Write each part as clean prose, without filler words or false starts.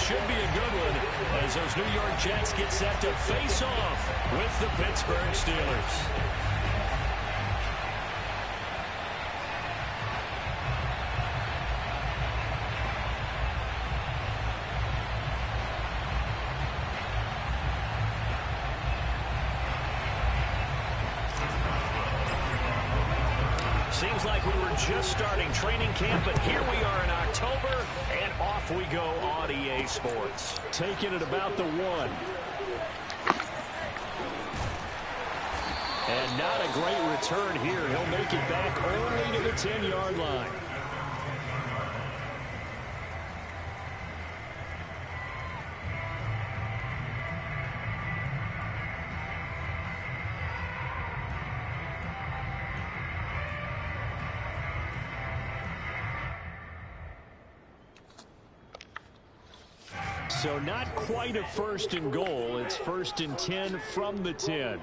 should be a good one as those New York Jets get set to face off with the Pittsburgh Steelers. Seems like we were just starting training camp, but here we are in October, and off we go on EA Sports. Taking it about the 1. And not a great return here. He'll make it back only to the 10-yard line. So not quite a 1st and goal. It's 1st and 10 from the 10.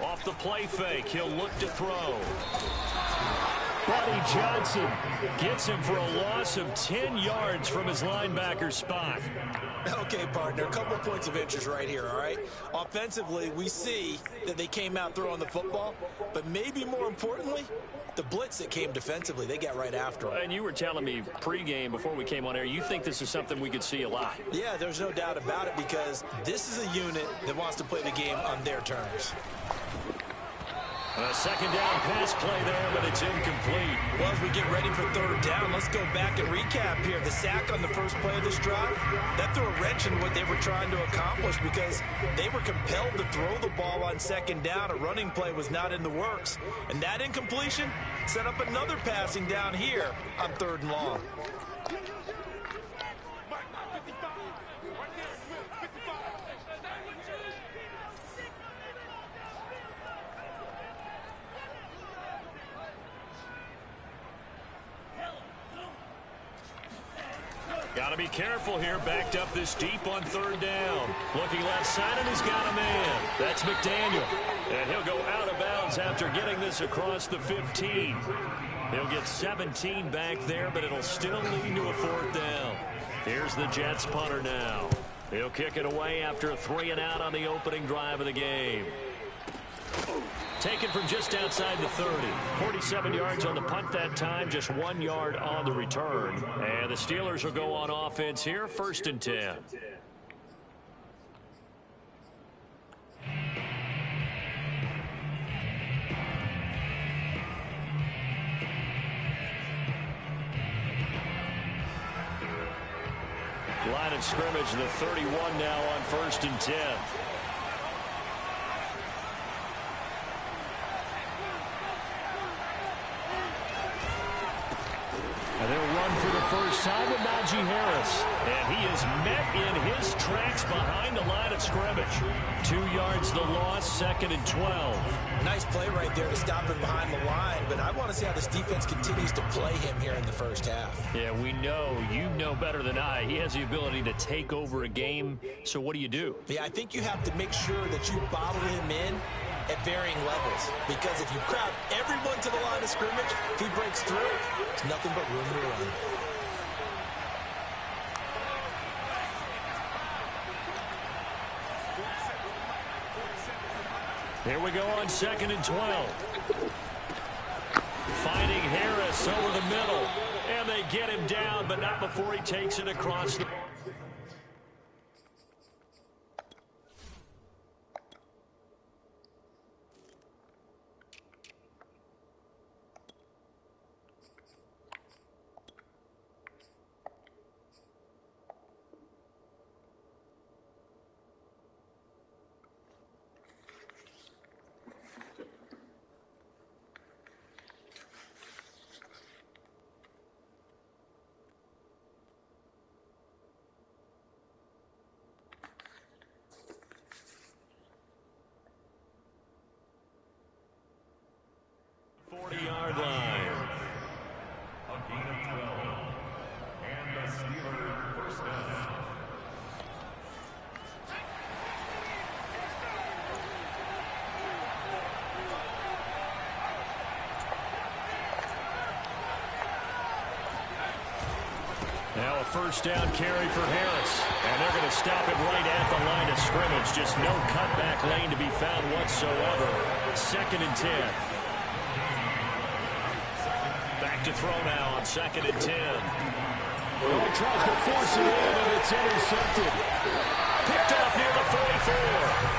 Off the play fake, he'll look to throw. Buddy Johnson gets him for a loss of 10 yards from his linebacker spot. Okay, partner, a couple of points of interest right here, all right? Offensively, we see that they came out throwing the football, but maybe more importantly, the blitz that came defensively, they got right after him. And you were telling me pregame before we came on air, you think this is something we could see a lot. Yeah, there's no doubt about it because this is a unit that wants to play the game on their terms. A second down pass play there, but it's incomplete. Well, as we get ready for 3rd down, let's go back and recap here. The sack on the first play of this drive, that threw a wrench in what they were trying to accomplish because they were compelled to throw the ball on 2nd down. A running play was not in the works. And that incompletion set up another passing down here on 3rd and long. Got to be careful here, backed up this deep on 3rd down. Looking left side, and he's got a man. That's McDaniel. And he'll go out of bounds after getting this across the 15. He'll get 17 back there, but it'll still lead to a 4th down. Here's the Jets punter now. He'll kick it away after a 3 and out on the opening drive of the game. Taken from just outside the 30. 47 yards on the punt that time, just 1 yard on the return. And the Steelers will go on offense here, 1st and 10. Line of scrimmage, the 31 now on 1st and 10. And they'll run for the first time with Najee Harris. And he is met in his tracks behind the line of scrimmage. 2 yards the loss, 2nd and 12. Nice play right there to stop him behind the line, but I want to see how this defense continues to play him here in the 1st half. Yeah, we know, you know better than I, he has the ability to take over a game. So what do? Yeah, I think you have to make sure that you bottle him in at varying levels, because if you crowd everyone to the line of scrimmage, if he breaks through, it's nothing but room to run. Here we go on 2nd and 12. Finding Harris over the middle, and they get him down, but not before he takes it across the... first down carry for Harris. And they're going to stop it right at the line of scrimmage. Just no cutback lane to be found whatsoever. 2nd and 10. Back to throw now on 2nd and 10. Well, he tries to force it in, and it's intercepted. Picked off near the 44.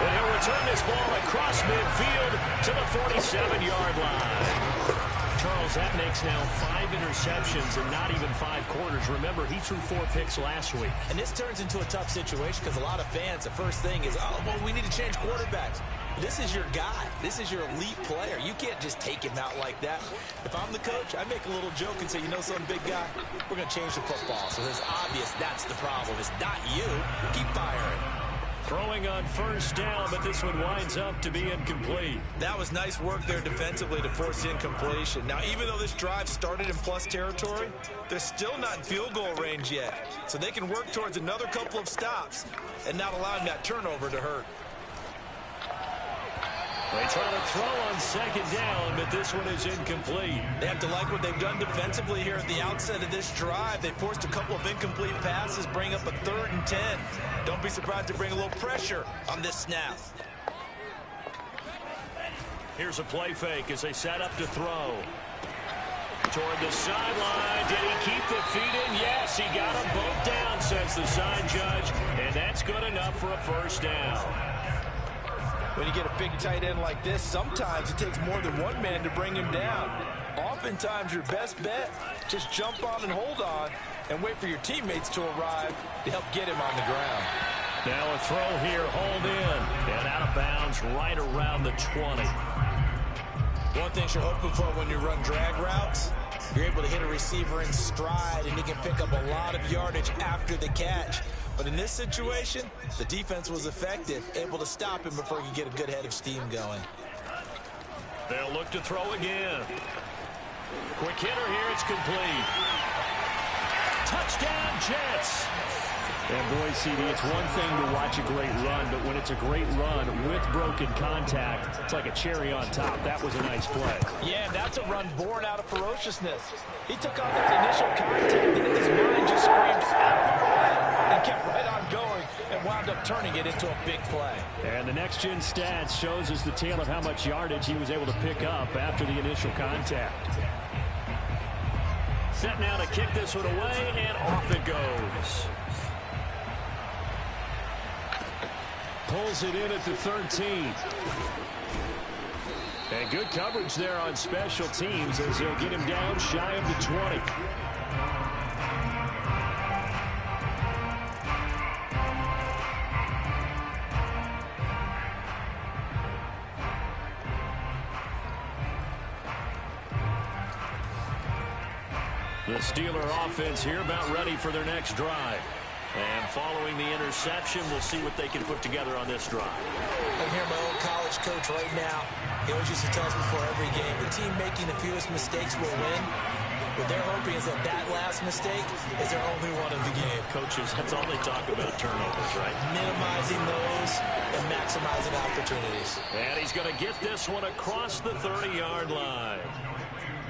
And he'll return this ball across midfield to the 47-yard line. Charles, that makes now 5 interceptions and not even 5 quarters. Remember, he threw 4 picks last week. And this turns into a tough situation because a lot of fans, the first thing is, oh, well, we need to change quarterbacks. This is your guy. This is your elite player. You can't just take him out like that. If I'm the coach, I make a little joke and say, you know something, big guy? We're going to change the football. So it's obvious that's the problem. It's not you. Keep firing. Throwing on first down, but this one winds up to be incomplete. That was nice work there defensively to force incompletion. Now, even though this drive started in plus territory, they're still not in field goal range yet. So they can work towards another couple of stops and not allowing that turnover to hurt. They try to throw on 2nd down, but this one is incomplete. They have to like what they've done defensively here at the outset of this drive. They forced a couple of incomplete passes, bring up a 3rd and 10. Don't be surprised to bring a little pressure on this snap. Here's a play fake as they set up to throw. Toward the sideline. Did he keep the feet in? Yes, he got them both down, says the sign judge. And that's good enough for a first down. When you get a big tight end like this, sometimes it takes more than one man to bring him down. Oftentimes, your best bet, just jump on and hold on and wait for your teammates to arrive to help get him on the ground. Now a throw here, hauled in, and out of bounds right around the 20. One thing you're hoping for when you run drag routes, you're able to hit a receiver in stride, and he can pick up a lot of yardage after the catch. But in this situation, the defense was effective, able to stop him before he could get a good head of steam going. They'll look to throw again. Quick hitter here, it's complete. Touchdown, Jets. And boy, CD, it's one thing to watch a great run, but when it's a great run with broken contact, it's like a cherry on top. That was a nice play. Yeah, and that's a run born out of ferociousness. He took on that initial contact, and his mind just screamed out and kept right on going and wound up turning it into a big play. And the next-gen stats shows us the tale of how much yardage he was able to pick up after the initial contact. Set now to kick this one away, and off it goes. Pulls it in at the 13. And good coverage there on special teams as he'll get him down shy of the 20. The Steeler offense here about ready for their next drive. And following the interception, we'll see what they can put together on this drive. I hear my old college coach right now. He always used to tell us before every game, the team making the fewest mistakes will win. What they're hoping is that last mistake is their only one of the game. Coaches, that's all they talk about, turnovers, right? Minimizing those and maximizing opportunities. And he's going to get this one across the 30-yard line.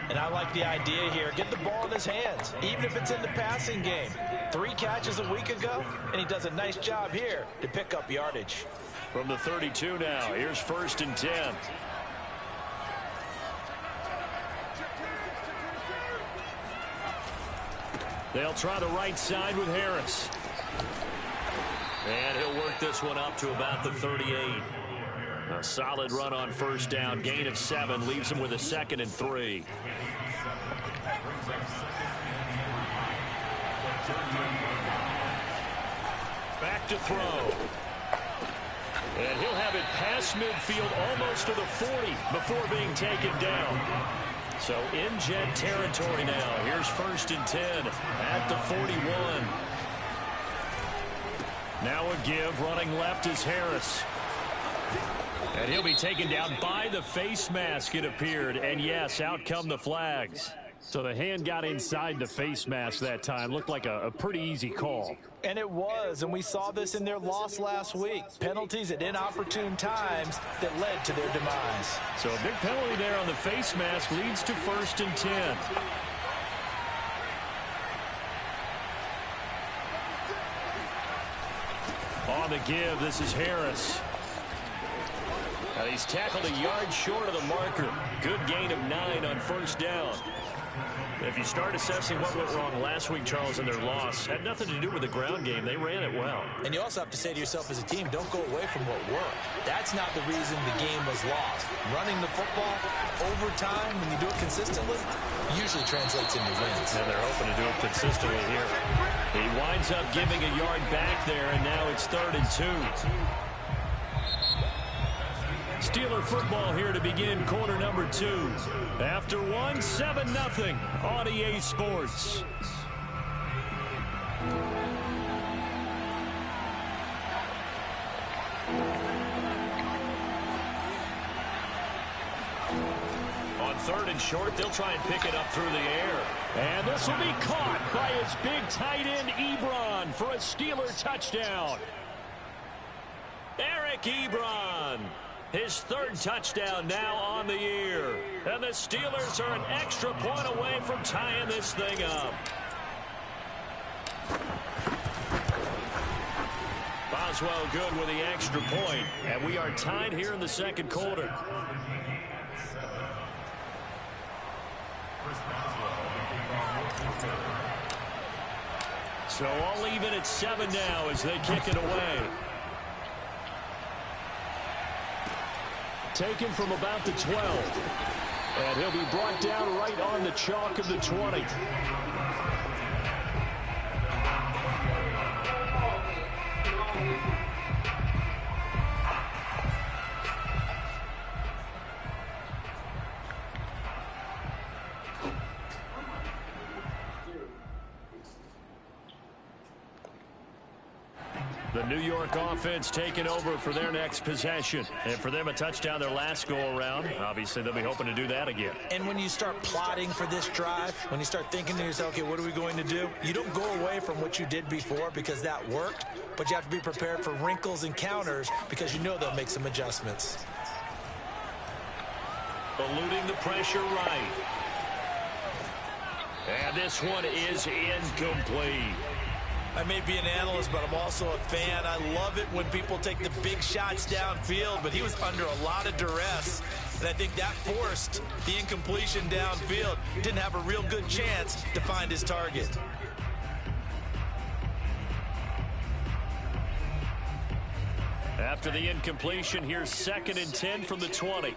And I like the idea here. Get the ball in his hands, even if it's in the passing game. 3 catches a week ago, and he does a nice job here to pick up yardage. From the 32 now, here's 1st and 10. They'll try the right side with Harris. And he'll work this one up to about the 38. A solid run on first down. Gain of 7 leaves him with a 2nd and 3. Back to throw. And he'll have it past midfield almost to the 40 before being taken down. So in Jet territory now. Here's 1st and 10 at the 41. Now a give. Running left is Harris. And he'll be taken down by the face mask, it appeared. And yes, out come the flags. So the hand got inside the face mask that time. Looked like a pretty easy call. And it was, and we saw this in their loss last week. Penalties at inopportune times that led to their demise. So a big penalty there on the face mask leads to 1st and 10. On the give, this is Harris. Now he's tackled a yard short of the marker. Good gain of 9 on first down. If you start assessing what went wrong last week, Charles, in their loss, had nothing to do with the ground game. They ran it well. And you also have to say to yourself as a team, don't go away from what worked. That's not the reason the game was lost. Running the football over time, when you do it consistently, usually translates into wins. And they're hoping to do it consistently here. He winds up giving a yard back there, and now it's 3rd and 2. Steeler football here to begin quarter number 2. After 1, 7-0 on EA Sports. On 3rd and short, they'll try and pick it up through the air. And this will be caught by his big tight end, Ebron, for a Steeler touchdown. Eric Ebron. His 3rd touchdown now on the year. And the Steelers are an extra point away from tying this thing up. Boswell good with the extra point. And we are tied here in the 2nd quarter. So all even at 7 now as they kick it away. Taken from about the 12. And he'll be brought down right on the chalk of the 20. The New York offense taking over for their next possession. And for them, a touchdown their last go-around. Obviously, they'll be hoping to do that again. And when you start plotting for this drive, when you start thinking to yourself, okay, what are we going to do? You don't go away from what you did before because that worked, but you have to be prepared for wrinkles and counters because you know they'll make some adjustments. Eluding the pressure right. And this one is incomplete. I may be an analyst, but I'm also a fan. I love it when people take the big shots downfield, but he was under a lot of duress, and I think that forced the incompletion downfield. Didn't have a real good chance to find his target. After the incompletion, here's 2nd and 10 from the 20.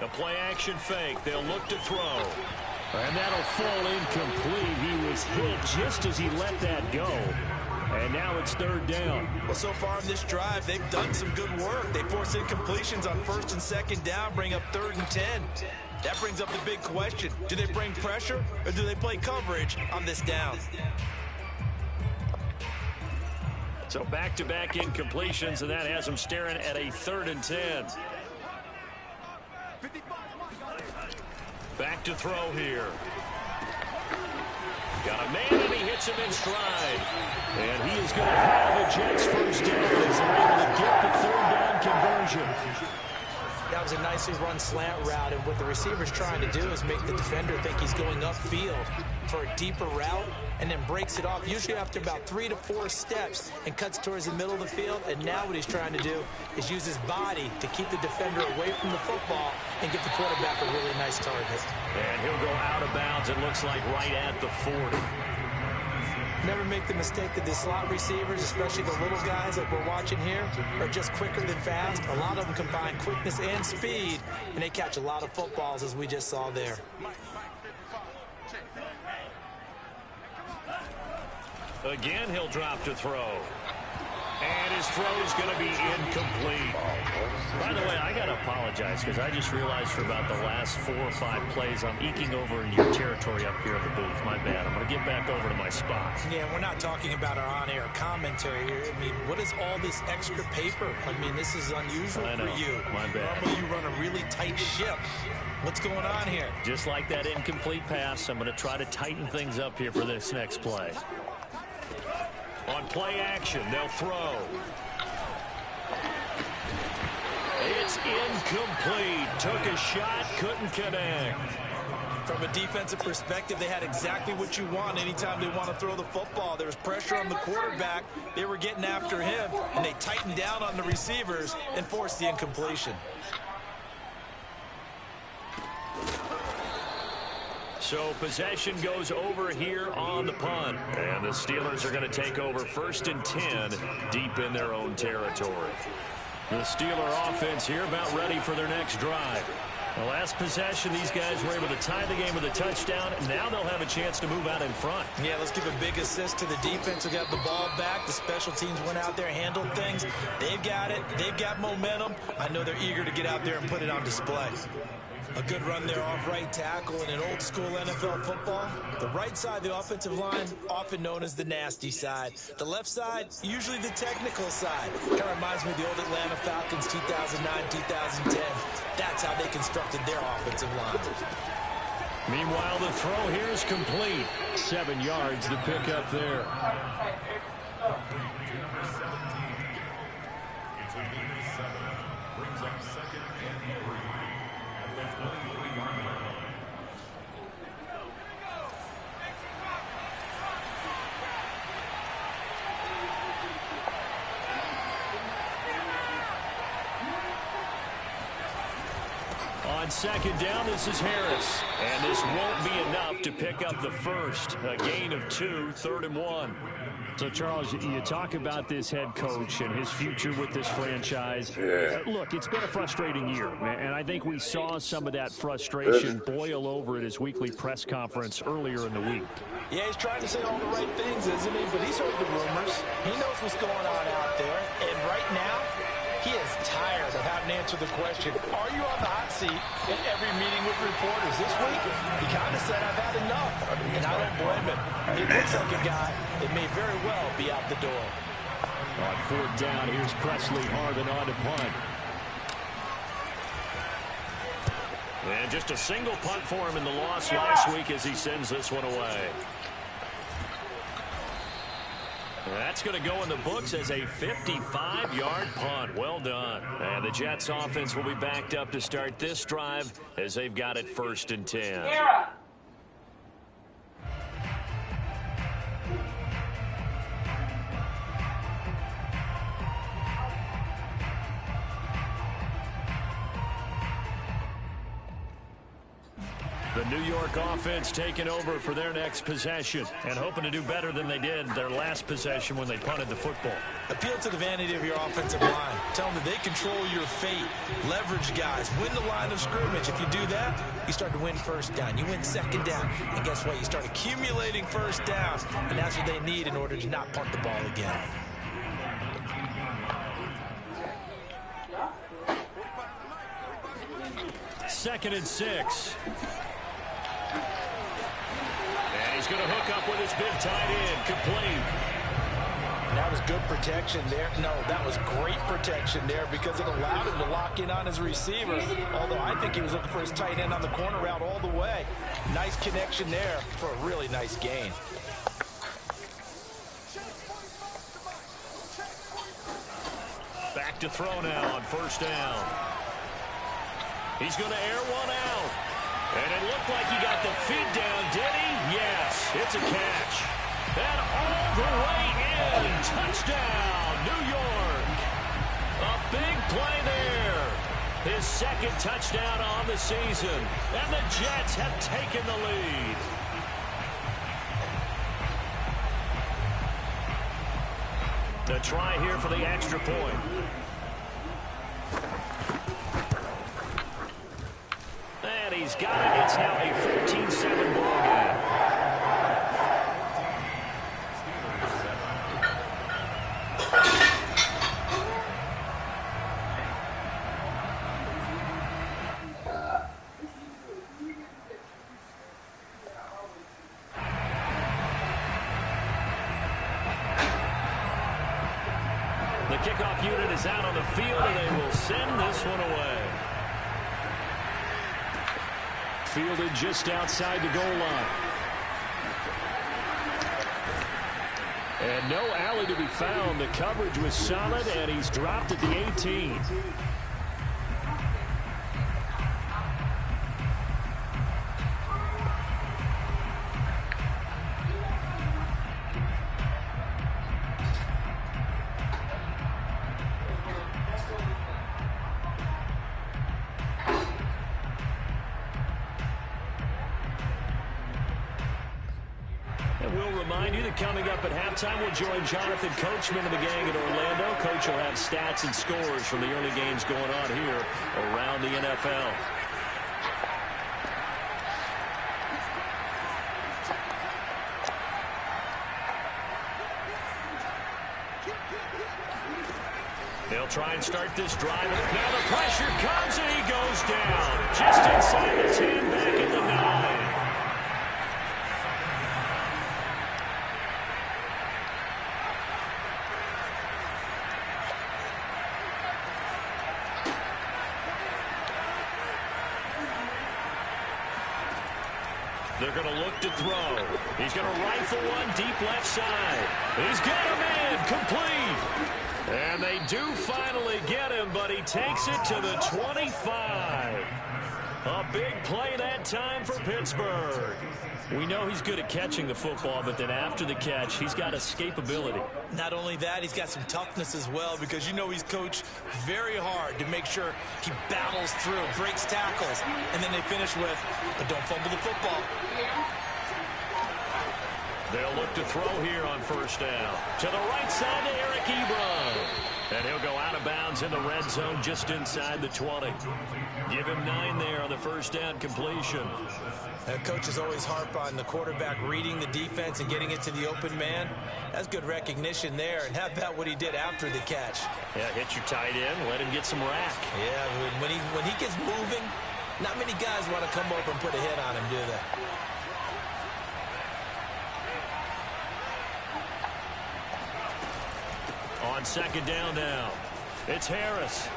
A play-action fake. They'll look to throw. And that'll fall incomplete. He was hit just as he let that go. And now it's 3rd down. Well, so far in this drive, they've done some good work. They force incompletions on 1st and 2nd down, bring up 3rd and 10. That brings up the big question. Do they bring pressure or do they play coverage on this down? So back-to-back incompletions, and that has them staring at a 3rd and 10. Back to throw here. Got a man, and he hits him in stride. And he is going to have the Jets first down as they're able to get the 3rd down conversion. That was a nicely run slant route, and what the receiver's trying to do is make the defender think he's going upfield for a deeper route and then breaks it off, usually after about 3 to 4 steps, and cuts towards the middle of the field. And now what he's trying to do is use his body to keep the defender away from the football and give the quarterback a really nice target. And he'll go out of bounds, it looks like right at the 40. Never make the mistake that the slot receivers, especially the little guys like we're watching here, are just quicker than fast. A lot of them combine quickness and speed, and they catch a lot of footballs, as we just saw there. Again, he'll drop to throw. And his throw is going to be incomplete. By the way, I got to apologize because I just realized for about the last 4 or 5 plays, I'm eking over in your territory up here in the booth. My bad. I'm going to get back over to my spot. Yeah, we're not talking about our on-air commentary here. I mean, what is all this extra paper? I mean, this is unusual for you. My bad. Normally, you run a really tight ship. What's going on here? Just like that incomplete pass, I'm going to try to tighten things up here for this next play. On play action, they'll throw. It's incomplete. Took a shot, couldn't connect. From a defensive perspective, they had exactly what you want anytime they want to throw the football. There was pressure on the quarterback. They were getting after him, and they tightened down on the receivers and forced the incompletion. So possession goes over here on the punt. And the Steelers are going to take over 1st and 10 deep in their own territory. The Steeler offense here about ready for their next drive. The last possession, these guys were able to tie the game with a touchdown. Now they'll have a chance to move out in front. Yeah, let's give a big assist to the defense who got the ball back. The special teams went out there, handled things. They've got it. They've got momentum. I know they're eager to get out there and put it on display. A good run there off right tackle in an old-school NFL football. The right side of the offensive line, often known as the nasty side. The left side, usually the technical side. Kind of reminds me of the old Atlanta Falcons 2009, 2010. That's how they constructed their offensive line. Meanwhile, the throw here is complete. 7 yards to pick up there. On 2nd down, this is Harris. And this won't be enough to pick up the first. A gain of 2, 3rd and 1. So, Charles, you talk about this head coach and his future with this franchise. Look, it's been a frustrating year, and I think we saw some of that frustration boil over at his weekly press conference earlier in the week. Yeah, he's trying to say all the right things, isn't he? But he's heard the rumors. He knows what's going on out there. And right now, he is tired of having to answer the question, are you on the hot seat in every meeting with reporters? This week, he kind of said, I've had enough. And I don't blame him. He looks like a guy that may very well be out the door. On 4th down, here's Presley Harvin on to punt. And just a single punt for him in the loss last week as he sends this one away. That's going to go in the books as a 55-yard punt. Well done. And the Jets offense will be backed up to start this drive as they've got it 1st and 10. The New York offense taking over for their next possession and hoping to do better than they did their last possession when they punted the football. Appeal to the vanity of your offensive line. Tell them that they control your fate. Leverage guys. Win the line of scrimmage. If you do that, you start to win 1st down. You win 2nd down. And guess what? You start accumulating 1st downs. And that's what they need in order to not punt the ball again. Second and 6. And he's going to hook up with his big tight end. Complete. That was good protection there. No, that was great protection there because it allowed him to lock in on his receiver. Although I think he was looking for his tight end on the corner route all the way. Nice connection there for a really nice gain. Back to throw now on 1st down. He's going to air one out. And it looked like he got the feet down, did he? Yes, it's a catch. And all the way in. Touchdown, New York. A big play there. His 2nd touchdown on the season. And the Jets have taken the lead. The try here for the extra point. And he's got it. It's now a 14-7 ball game. The kickoff unit is out on the field, and they will send this one away. Fielded just outside the goal line. And no alley to be found. The coverage was solid, and he's dropped at the 18. And we'll remind you that coming up at halftime, we'll join Jonathan Coachman and the gang in Orlando. Coach will have stats and scores from the early games going on here around the NFL. They'll try and start this drive. Now the pressure comes, and he goes down. Just inside the 10, back at the 9. They're going to look to throw. He's going to rifle one deep left side. He's got a man complete. And they do finally get him, but he takes it to the 25. A big play that time for Pittsburgh. We know he's good at catching the football, but then after the catch, he's got escapability. Not only that, he's got some toughness as well, because you know he's coached very hard to make sure he battles through, breaks tackles, and then they finish with, but don't fumble the football. They'll look to throw here on first down. To the right side to Eric Ebron. And he'll go out of bounds in the red zone just inside the 20. Give him 9 there on the first down completion. Coaches always harp on the quarterback reading the defense and getting it to the open man. That's good recognition there. And how about what he did after the catch? Yeah, hit your tight end, let him get some rack. Yeah, when he gets moving, not many guys want to come over and put a hit on him, do they? On second down now, it's Harris.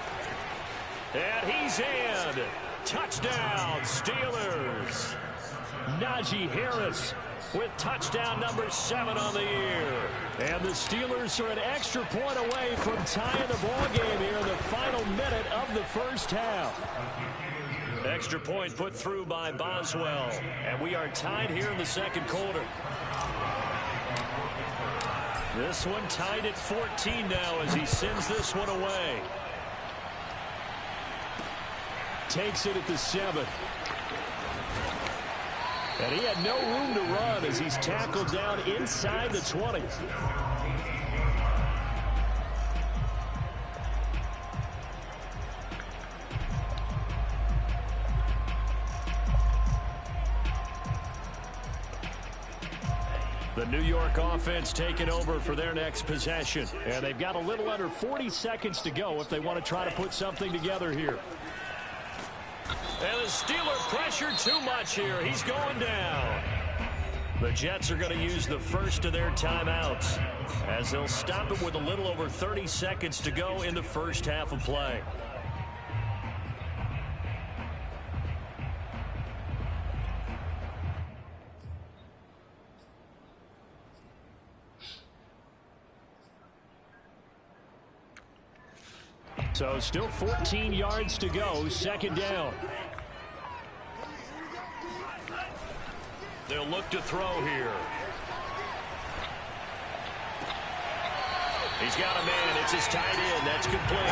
And he's in. Touchdown, Steelers. Najee Harris with touchdown number 7 on the year. And the Steelers are an extra point away from tying the ball game here in the final minute of the first half. Extra point put through by Boswell. And we are tied here in the second quarter. This one tied at 14 now as he sends this one away. Takes it at the 7. And he had no room to run as he's tackled down inside the 20. The New York offense taking over for their next possession. And they've got a little under 40 seconds to go if they want to try to put something together here. And the Steeler pressure too much here. He's going down. The Jets are going to use the first of their timeouts as they'll stop it with a little over 30 seconds to go in the first half of play. So still 14 yards to go, second down. They'll look to throw here. He's got a man. It's his tight end. That's complete.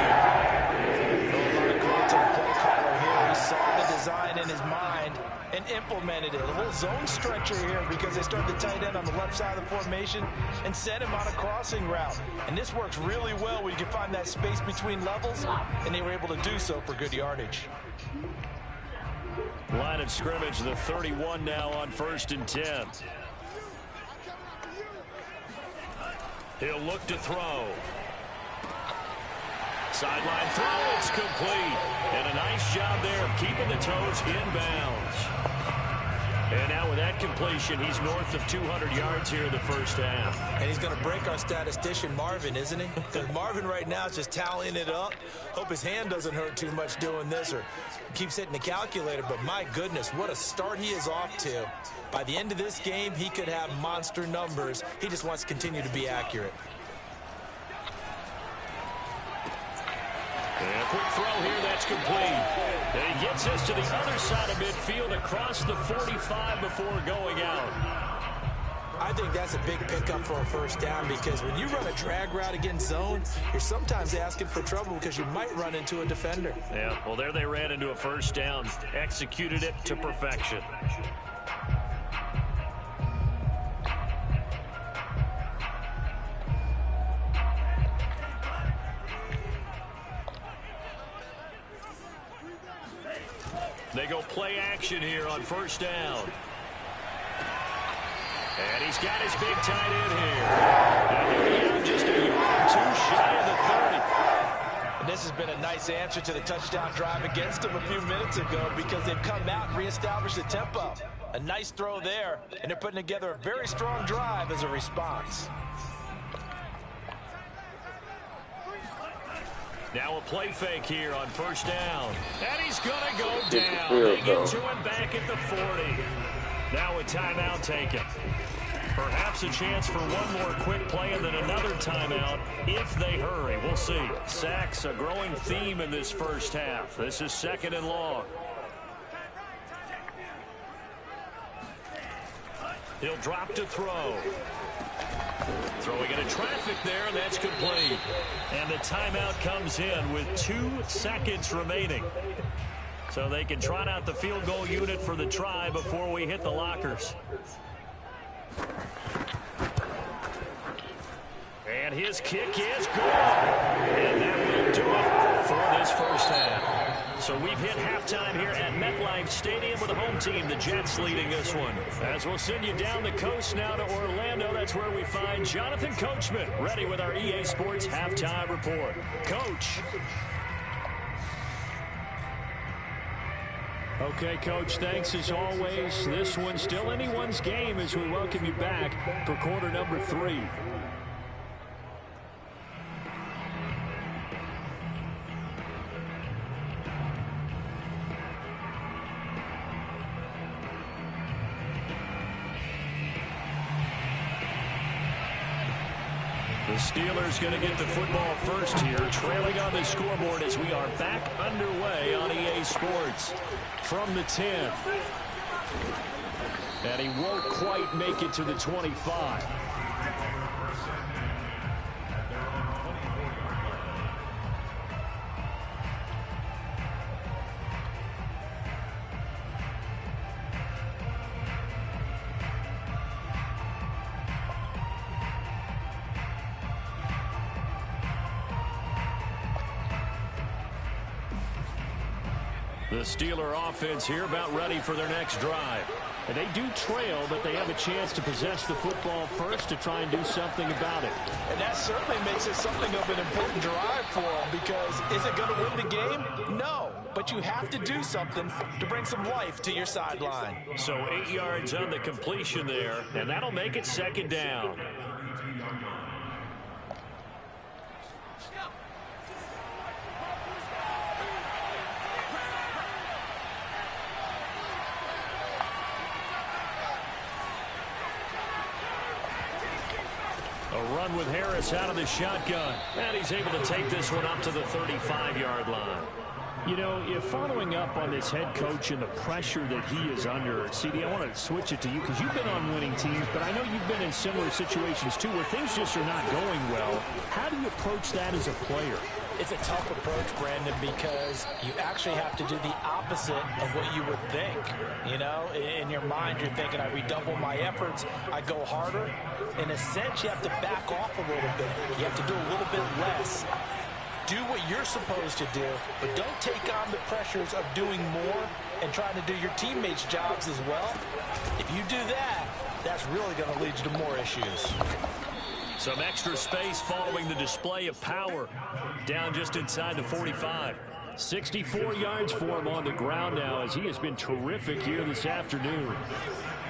He saw the design in his mind and implemented it. A little zone stretcher here because they started the tight end on the left side of the formation and sent him on a crossing route. And this works really well where you can find that space between levels, and they were able to do so for good yardage. Line of scrimmage, the 31 now on 1st and 10. He'll look to throw. Sideline throw, it's complete. And a nice job there of keeping the toes inbounds. And now with that completion, he's north of 200 yards here in the first half. And he's going to break our statistician, Marvin, isn't he? Because Marvin right now is just tallying it up. Hope his hand doesn't hurt too much doing this or keeps hitting the calculator. But my goodness, what a start he is off to. By the end of this game, he could have monster numbers. He just wants to continue to be accurate. And a quick throw here, that's complete. And he gets us to the other side of midfield across the 45 before going out. I think that's a big pickup for a first down because when you run a drag route against zone, you're sometimes asking for trouble because you might run into a defender. Yeah, well, there they ran into a first down, executed it to perfection. they go play action here on first down. And he's got his big tight end here. And he'll be out just a yard or two shy of the 30. And this has been a nice answer to the touchdown drive against them a few minutes ago because they've come out and reestablished the tempo. A nice throw there, and they're putting together a very strong drive as a response. Now a play fake here on first down. And he's going to go down. They get to him back at the 40. Now a timeout taken. Perhaps a chance for one more quick play and then another timeout if they hurry. We'll see. Sacks, a growing theme in this first half. This is 2nd and long. He'll drop to throw. Throwing into traffic there, and that's complete. And the timeout comes in with 2 seconds remaining. So they can trot out the field goal unit for the try before we hit the lockers. And his kick is good. And that will do it for this first half. So we've hit halftime here at MetLife Stadium with the home team, the Jets, leading this one. As we'll send you down the coast now to Orlando, that's where we find Jonathan Coachman, ready with our EA Sports halftime report. Coach. Okay, Coach, thanks as always. This one's still anyone's game as we welcome you back for quarter number 3. The Steelers going to get the football first here, trailing on the scoreboard as we are back underway on EA Sports. From the 10. And he won't quite make it to the 25. The Steeler offense here about ready for their next drive. And they do trail, but they have a chance to possess the football first to try and do something about it. And that certainly makes it something of an important drive for them because is it going to win the game? No, but you have to do something to bring some life to your sideline. So 8 yards on the completion there, and that'll make it 2nd down. A run with Harris out of the shotgun. And he's able to take this one up to the 35-yard line. You know, if following up on this head coach and the pressure that he is under, CD, I want to switch it to you because you've been on winning teams, but I know you've been in similar situations too where things just are not going well. How do you approach that as a player? It's a tough approach, Brandon, because you actually have to do the opposite of what you would think. You know, in your mind, you're thinking, I redouble my efforts, I go harder. In a sense, you have to back off a little bit. You have to do a little bit less. Do what you're supposed to do, but don't take on the pressures of doing more and trying to do your teammates' jobs as well. If you do that, that's really going to lead you to more issues. Some extra space following the display of power. Down just inside the 45. 64 yards for him on the ground now as he has been terrific here this afternoon.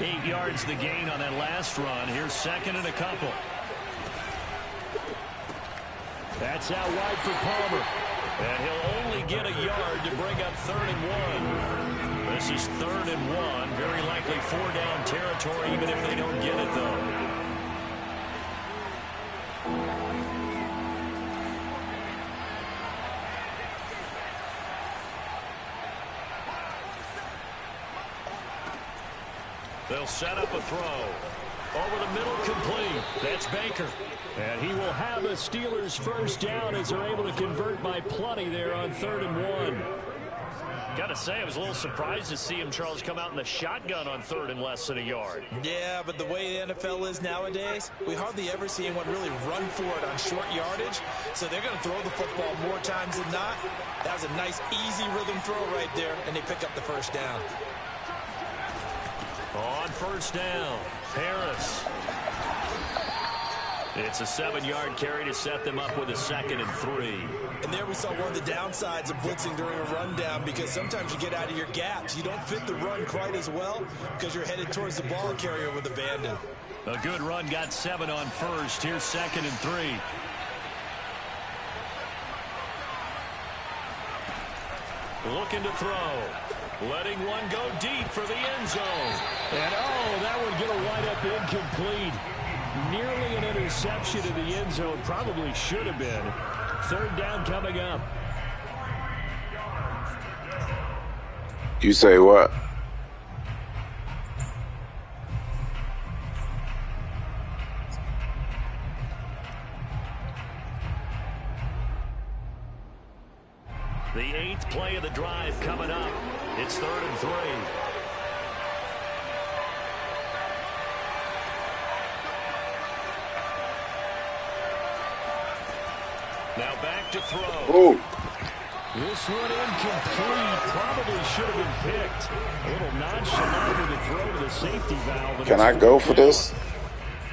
8 yards the gain on that last run. Here's 2nd and a couple. That's out wide for Palmer. And he'll only get a yard to bring up 3rd and 1. This is 3rd and 1. Very likely 4-down territory even if they don't get it, though. They'll set up a throw. Over the middle, complete. That's Baker. And he will have a Steelers first down as they're able to convert by plenty there on 3rd and 1. Got to say, I was a little surprised to see him, Charles, come out in the shotgun on third and less than a yard. Yeah, but the way the NFL is nowadays, we hardly ever see anyone really run for it on short yardage. So they're going to throw the football more times than not. That was a nice, easy rhythm throw right there, and they pick up the first down. On first down, Harris. It's a 7-yard carry to set them up with a 2nd and 3. And there we saw one of the downsides of blitzing during a rundown, because sometimes you get out of your gaps. You don't fit the run quite as well because you're headed towards the ball carrier with abandon. A good run got 7 on first. Here's 2nd and 3. Looking to throw. Letting one go deep for the end zone. And that would get a wind up incomplete. Nearly an interception in the end zone. Probably should have been. 3rd down coming up. You say what? The 8th play of the drive coming up. It's 3rd and 3. Now back to throw. Ooh. This one incomplete. Probably should have been picked. A little nonchalant with the throw to the safety valve. Can I go for this?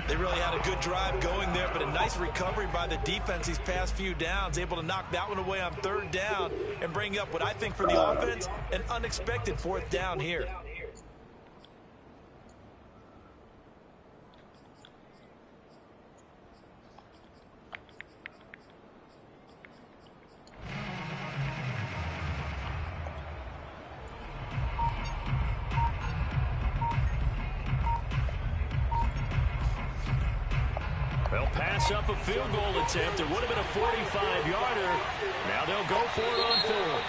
They really had a good drive going there, but a nice recovery by the defense these past few downs. Able to knock that one away on 3rd down and bring up what I think for the offense, an unexpected 4th down here. They'll pass up a field goal attempt. It would have been a 45-yarder. Now they'll go for it on 4th.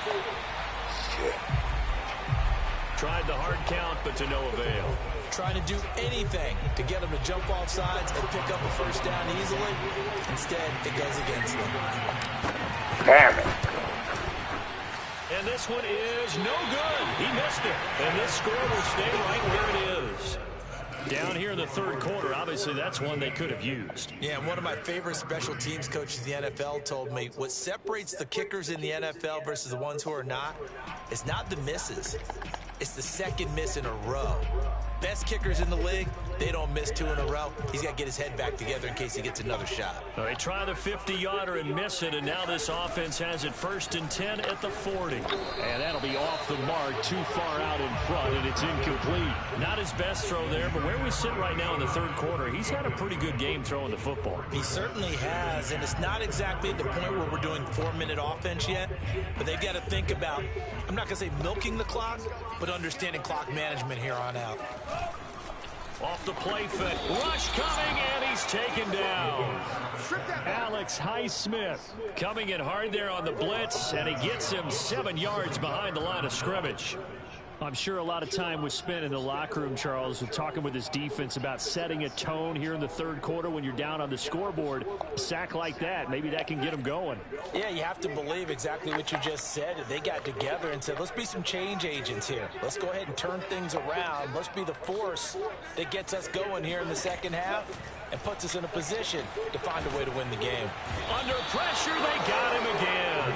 Tried the hard count, but to no avail. Trying to do anything to get them to jump off sides and pick up a first down easily. Instead, it goes against them. Damn it. And this one is no good. He missed it. And this score will stay right where it is. Down here in the 3rd quarter, obviously that's one they could have used. Yeah, and one of my favorite special teams coaches in the NFL told me what separates the kickers in the NFL versus the ones who are not is not the misses. It's the 2nd miss in a row. Best kickers in the league, they don't miss 2 in a row. He's got to get his head back together in case he gets another shot. They try the 50-yarder and miss it, and now this offense has it 1st and 10 at the 40. And that'll be off the mark, too far out in front, and it's incomplete. Not his best throw there, but where we sit right now in the 3rd quarter, he's had a pretty good game throwing the football. He certainly has, and it's not exactly at the point where we're doing 4-minute offense yet, but they've got to think about, I'm not going to say milking the clock, but understanding clock management here on out. Off the play fake. Rush coming, and he's taken down. Alex Highsmith coming in hard there on the blitz, and he gets him 7 yards behind the line of scrimmage. I'm sure a lot of time was spent in the locker room, Charles, with talking with his defense about setting a tone here in the 3rd quarter when you're down on the scoreboard. A sack like that, maybe that can get them going. Yeah, you have to believe exactly what you just said. They got together and said, let's be some change agents here. Let's go ahead and turn things around. Let's be the force that gets us going here in the 2nd half and puts us in a position to find a way to win the game. Under pressure, they got him again.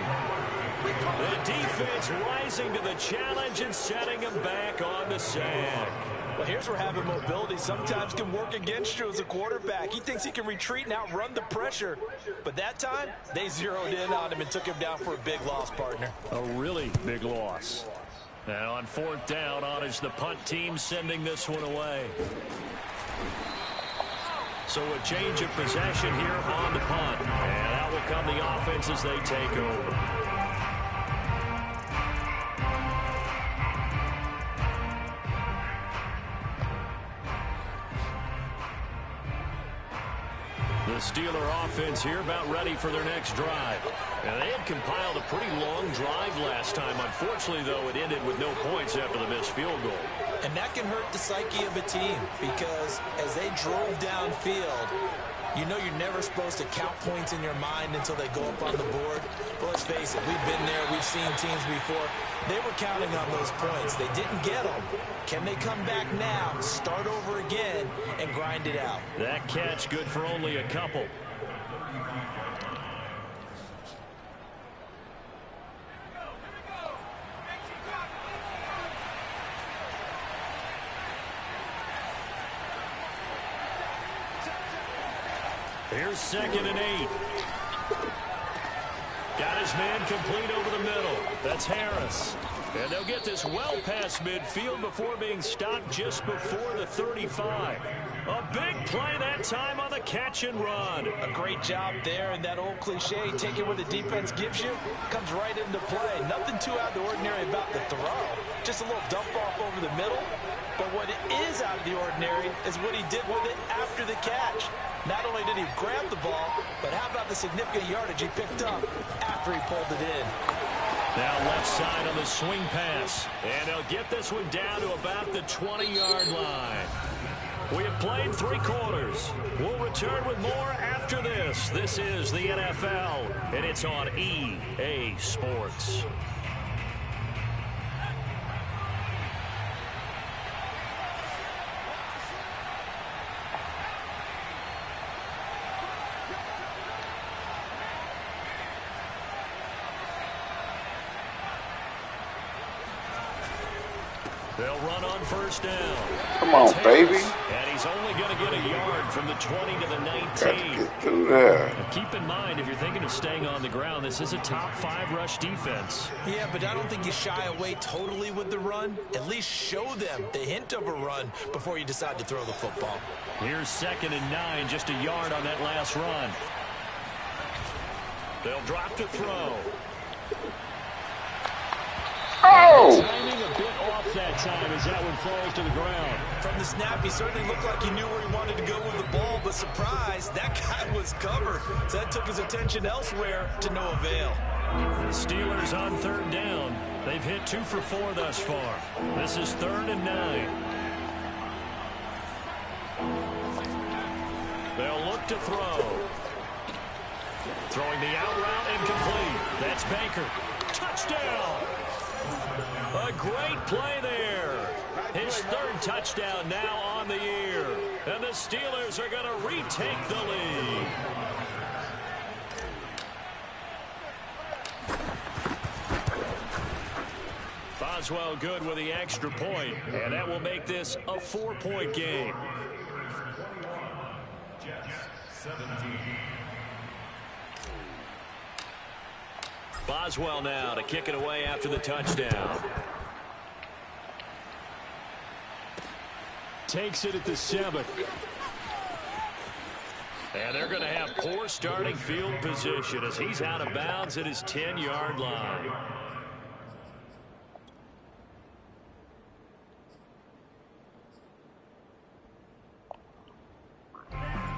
The defense rising to the challenge and setting him back on the sack. Well, here's where having mobility sometimes can work against you as a quarterback. He thinks he can retreat and outrun the pressure. But that time, they zeroed in on him and took him down for a big loss, partner. A really big loss. And on 4th down, on is the punt team sending this one away. So a change of possession here on the punt. And out will come the offense as they take over. The Steeler offense here about ready for their next drive. Now, they had compiled a pretty long drive last time. Unfortunately, though, it ended with no points after the missed field goal. And that can hurt the psyche of a team because as they drove downfield, You know you're never supposed to count points in your mind until they go up on the board. But let's face it, we've been there. We've seen teams before. They were counting on those points. They didn't get them. Can they come back now, start over again, and grind it out? That catch good for only a couple. Here's 2nd and 8. Got his man complete over the middle. That's Harris. And they'll get this well past midfield before being stopped just before the 35. A big play that time on the catch and run. A great job there, and that old cliche, take it where the defense gives you, comes right into play. Nothing too out of the ordinary about the throw. Just a little dump off over the middle. But what is out of the ordinary is what he did with it after the catch. Not only did he grab the ball, but how about the significant yardage he picked up after he pulled it in. Now left side on the swing pass. And they'll get this one down to about the 20-yard line. We have played 3 quarters. We'll return with more after this. This is the NFL, and it's on EA Sports. They'll run on 1st down. Come on, baby. And he's only going to get a yard from the 20 to the 19. Got to get through there. Now keep in mind, if you're thinking of staying on the ground, this is a top 5 rush defense. Yeah, but I don't think you shy away totally with the run. At least show them the hint of a run before you decide to throw the football. Here's 2nd and 9, just a yard on that last run. They'll drop to throw. Oh! Timing a bit off that time as that one falls to the ground. From the snap, he certainly looked like he knew where he wanted to go with the ball, but surprise, that guy was covered. So that took his attention elsewhere to no avail. The Steelers on 3rd down. They've hit 2 for 4 thus far. This is 3rd and 9. They'll look to throw. Throwing the out route incomplete. That's Baker. Touchdown! A great play there. His 3rd touchdown now on the year. And the Steelers are going to retake the lead. Boswell good with the extra point, and that will make this a 4-point game. Boswell now to kick it away after the touchdown. Takes it at the 7th. And they're going to have poor starting field position as he's out of bounds at his 10-yard line.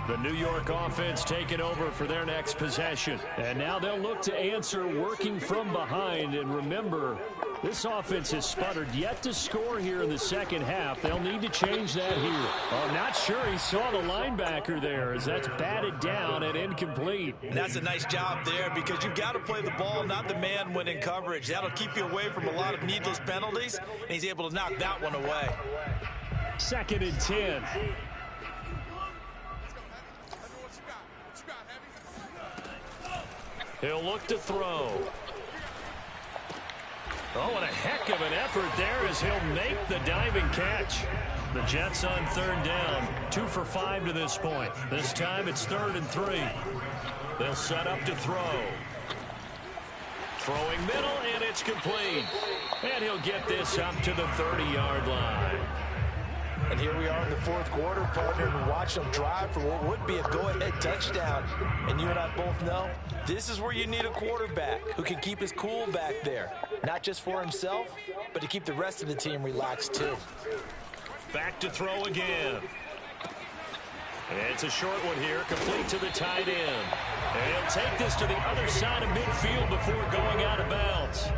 The New York offense taking over for their next possession. And now they'll look to answer working from behind. And remember, this offense has sputtered yet to score here in the second half. They'll need to change that here. I'm not sure he saw the linebacker there as that's batted down and incomplete. And that's a nice job there because you've got to play the ball, not the man when in coverage. That'll keep you away from a lot of needless penalties, and he's able to knock that one away. 2nd and 10. He'll look to throw. Oh, and a heck of an effort there as he'll make the diving catch. The Jets on 3rd down, 2 for 5 to this point. This time it's 3rd and 3. They'll set up to throw. Throwing middle, and it's complete. And he'll get this up to the 30-yard line. And here we are in the 4th quarter, partner, and watch them drive for what would be a go-ahead touchdown. And you and I both know this is where you need a quarterback who can keep his cool back there. Not just for himself, but to keep the rest of the team relaxed too. Back to throw again. And it's a short one here, complete to the tight end. And he'll take this to the other side of midfield before going out of bounds.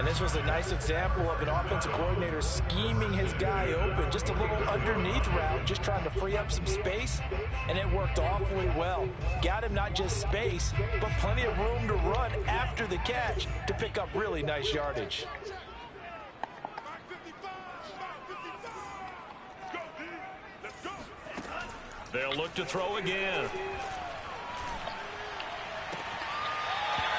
And this was a nice example of an offensive coordinator scheming his guy open. Just a little underneath route, just trying to free up some space, and it worked awfully well. Got him not just space, but plenty of room to run after the catch to pick up really nice yardage. They'll look to throw again.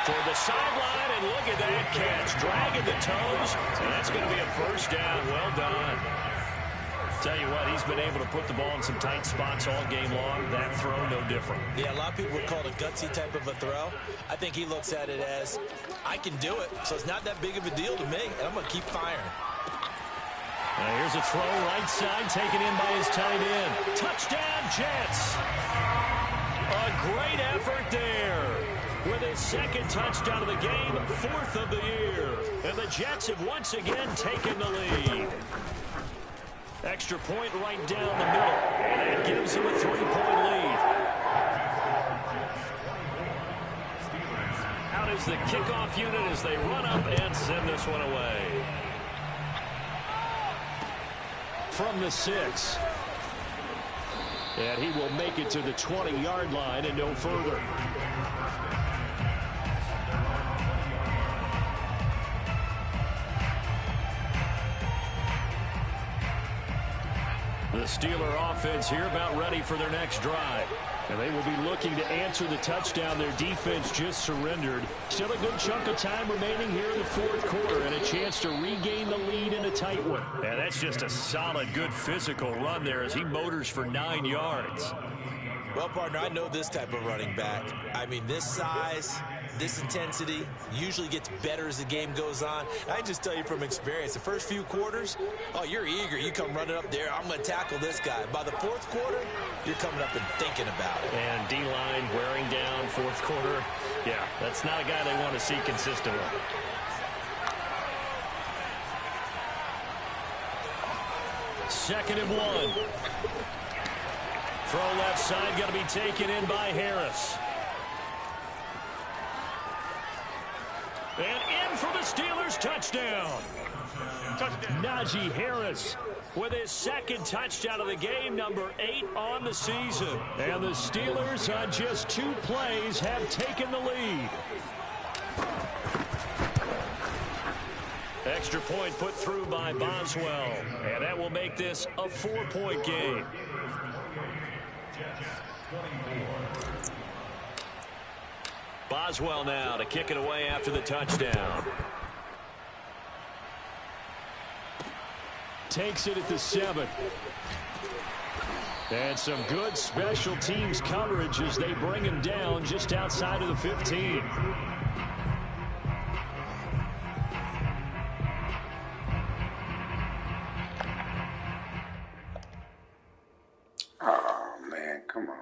Toward the sideline, and look at that catch. Dragging the toes, and that's going to be a first down. Well done. Tell you what, he's been able to put the ball in some tight spots all game long. That throw, no different. Yeah, a lot of people would call it a gutsy type of a throw. I think he looks at it as, I can do it, so it's not that big of a deal to me, and I'm going to keep firing. Now here's a throw right side, taken in by his tight end. Touchdown, Jets. A great effort there. With his second touchdown of the game, 4th of the year. And the Jets have once again taken the lead. Extra point right down the middle. And that gives him a 3-point lead. Out is the kickoff unit as they run up and send this one away. From the 6. And he will make it to the 20-yard line and no further. The Steeler offense here about ready for their next drive. And they will be looking to answer the touchdown their defense just surrendered. Still a good chunk of time remaining here in the 4th quarter and a chance to regain the lead in a tight one. And that's just a solid, good physical run there as he motors for 9 yards. Well, partner, I know this type of running back. I mean, this size, this intensity usually gets better as the game goes on. I just tell you from experience, the first few quarters, oh, you're eager. You come running up there, I'm going to tackle this guy. By the 4th quarter, you're coming up and thinking about it. And D-line wearing down 4th quarter. Yeah, that's not a guy they want to see consistently. Second and 1. Throw left side, going to be taken in by Harris. And in for the Steelers, touchdown. Najee Harris with his second touchdown of the game, number 8 on the season. And the Steelers on just 2 plays have taken the lead. Extra point put through by Boswell. And that will make this a 4-point game. Boswell now to kick it away after the touchdown. Takes it at the 7. And some good special teams coverage as they bring him down just outside of the 15. Oh, man, come on.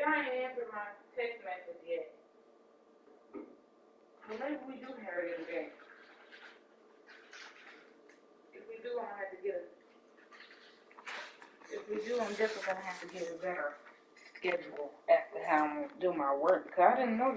y'all ain't answered my text message yet. Well, maybe we do have it again. If we do, I'm definitely gonna have to get a better schedule as to how I'm gonna do my work. Because I didn't know